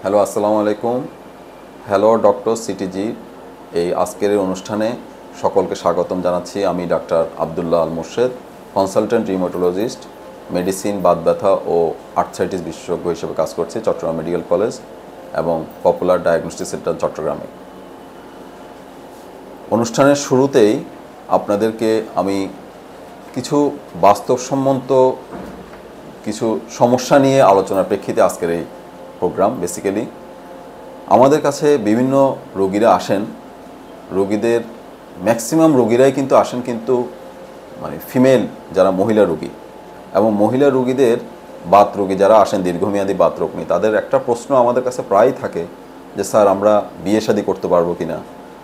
Hello, আসসালামু আলাইকুম। Hello doctor CTG, এই আজকের এই অনুষ্ঠানে সকলকে স্বাগতম জানাচ্ছি। আমি doctor Abdullah Al Morshed, consultant rheumatologist, medicine, Baat ব্যথা ও আর্থ্রাইটিস বিশেষজ্ঞ হিসেবে কাজ করছি চট্টগ্রাম মেডিকেল কলেজ এবং পপুলার ডায়াগনস্টিক সেন্টার চট্টগ্রামে। অনুষ্ঠানের শুরুতেই আপনাদেরকে আমি কিছু বাস্তবসম্মত কিছু সমস্যা নিয়ে আলোচনার প্রেক্ষিতে আজকের এই প্রোগ্রাম। বেসিক্যালি আমাদের কাছে বিভিন্ন রোগীরা আসেন, রোগীদের ম্যাক্সিমাম রোগীরাই কিন্তু আসেন কিন্তু ফিমেল যারা মহিলা রোগী, এবং মহিলা রোগীদের বাত রোগী যারা আসেন দীর্ঘমেয়াদী বাত রোগ নিয়ে, তাদের একটা প্রশ্ন আমাদের কাছে প্রায়ই থাকে যে স্যার, আমরা বিয়ে শাদী করতে পারবো কিনা,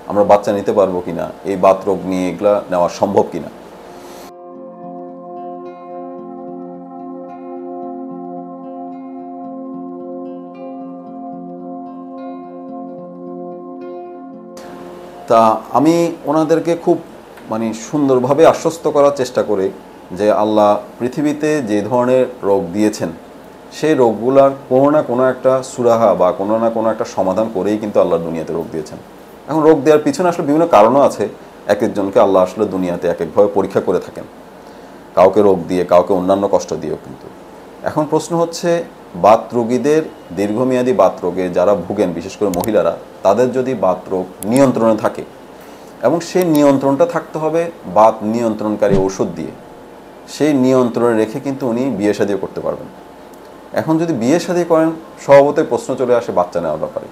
আমরা বাচ্চা নিতে পারবো কিনা, এই বাত রোগ নিয়ে এগুলা নেওয়া সম্ভব কিনা। তা আমি ওনাদেরকে খুব সুন্দরভাবে আশ্বস্ত করার চেষ্টা করি যে আল্লাহ পৃথিবীতে যে ধরনের রোগ দিয়েছেন সেই রোগগুলার কোনো না কোনো একটা সুরাহা বা কোনো না কোনো একটা সমাধান করেই কিন্তু আল্লাহ দুনিয়াতে রোগ দিয়েছেন। এখন রোগ দেওয়ার পিছনে আসলে বিভিন্ন কারণও আছে। এক একজনকে আল্লাহ আসলে দুনিয়াতে এক একভাবে পরীক্ষা করে থাকেন, কাউকে রোগ দিয়ে, কাউকে অন্যান্য কষ্ট দিয়েও। কিন্তু এখন প্রশ্ন হচ্ছে, বাত রোগীদের দীর্ঘমেয়াদী বাত রোগে যারা ভুগেন, বিশেষ করে মহিলারা, তাদের যদি বাত রোগ নিয়ন্ত্রণে থাকে, এবং সেই নিয়ন্ত্রণটা থাকতে হবে বাত নিয়ন্ত্রণকারী ওষুধ দিয়ে, সেই নিয়ন্ত্রণে রেখে কিন্তু উনি বিয়ে শাদী করতে পারবেন। এখন যদি বিয়ে শাদী করেন, স্বভাবতই প্রশ্ন চলে আসে বাচ্চা নেওয়ার ব্যাপারে।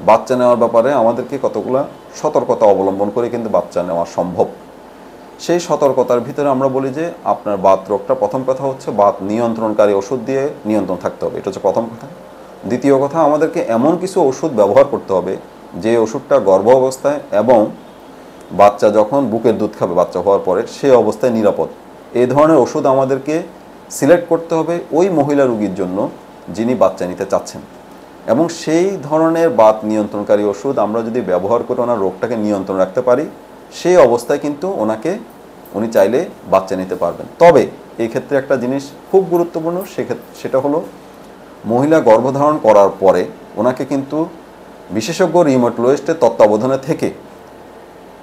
বাচ্চা নেওয়ার ব্যাপারে আমাদেরকে কতগুলো সতর্কতা অবলম্বন করে কিন্তু বাচ্চা নেওয়া সম্ভব। সেই সতর্কতার ভিতরে আমরা বলি যে আপনার বাত রোগটা, প্রথম কথা হচ্ছে বাত নিয়ন্ত্রণকারী ওষুধ দিয়ে নিয়ন্ত্রণ থাকতে হবে, এটা হচ্ছে প্রথম কথা। দ্বিতীয় কথা, আমাদেরকে এমন কিছু ওষুধ ব্যবহার করতে হবে যে ওষুধটা গর্ভ অবস্থায় এবং বাচ্চা যখন বুকের দুধ খাবে বাচ্চা হওয়ার পরে সেই অবস্থায় নিরাপদ। এই ধরনের ওষুধ আমাদেরকে সিলেক্ট করতে হবে ওই মহিলা রোগীর জন্য যিনি বাচ্চা নিতে চাচ্ছেন, এবং সেই ধরনের বাত নিয়ন্ত্রণকারী ওষুধ আমরা যদি ব্যবহার করে ওনার রোগটাকে নিয়ন্ত্রণ রাখতে পারি, সেই অবস্থায় কিন্তু উনি চাইলে বাচ্চা নিতে পারবেন। তবে এই ক্ষেত্রে একটা জিনিস খুব গুরুত্বপূর্ণ, সেটা হলো মহিলা গর্ভধারণ করার পরে ওনাকে কিন্তু বিশেষজ্ঞ রিউমাটোলজিস্টের তত্ত্বাবধানে থেকে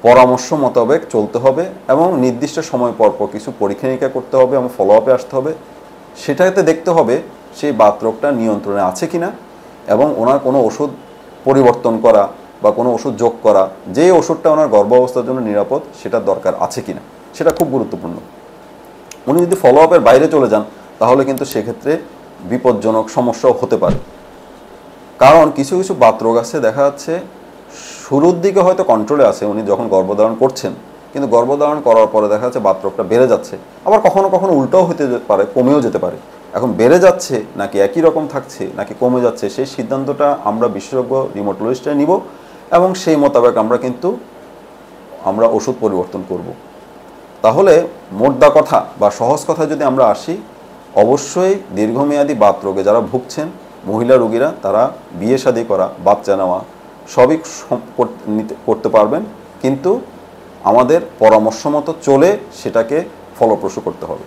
পরামর্শ মোতাবেক চলতে হবে, এবং নির্দিষ্ট সময় পর পর কিছু পরীক্ষা নিরীক্ষা করতে হবে এবং ফলো আপে আসতে হবে। সেটাতে দেখতে হবে সেই বাত রোগটা নিয়ন্ত্রণে আছে কিনা, এবং ওনার কোনো ওষুধ পরিবর্তন করা বা কোনো ওষুধ যোগ করা, যে ওষুধটা ওনার গর্ভ অবস্থার জন্য নিরাপদ, সেটার দরকার আছে কিনা, সেটা খুব গুরুত্বপূর্ণ। উনি যদি ফলো আপের বাইরে চলে যান, তাহলে কিন্তু সেক্ষেত্রে বিপজ্জনক সমস্যাও হতে পারে। কারণ কিছু কিছু বাত রোগ আছে, দেখা যাচ্ছে শুরুর দিকে হয়তো কন্ট্রোলে আছে উনি যখন গর্ভধারণ করছেন, কিন্তু গর্ভধারণ করার পরে দেখা যাচ্ছে বাত রোগটা বেড়ে যাচ্ছে, আবার কখনো কখনো উল্টাও হতে পারে, কমেও যেতে পারে। এখন বেড়ে যাচ্ছে নাকি একই রকম থাকছে নাকি কমে যাচ্ছে, সেই সিদ্ধান্তটা আমরা বিশেষজ্ঞ রিউমাটোলজিস্টরা নিব, এবং সেই মোতাবেক আমরা ওষুধ পরিবর্তন করব। তাহলে মোদ্দা কথা বা সহজ কথা যদি আমরা আসি, অবশ্যই দীর্ঘমেয়াদী বাত রোগে যারা ভুগছেন মহিলা রোগীরা, তারা বিয়ে শাদী করা, বাচ্চা নেওয়া সবই করতে পারবেন, কিন্তু আমাদের পরামর্শ মতো চলে সেটাকে ফলপ্রসূ করতে হবে।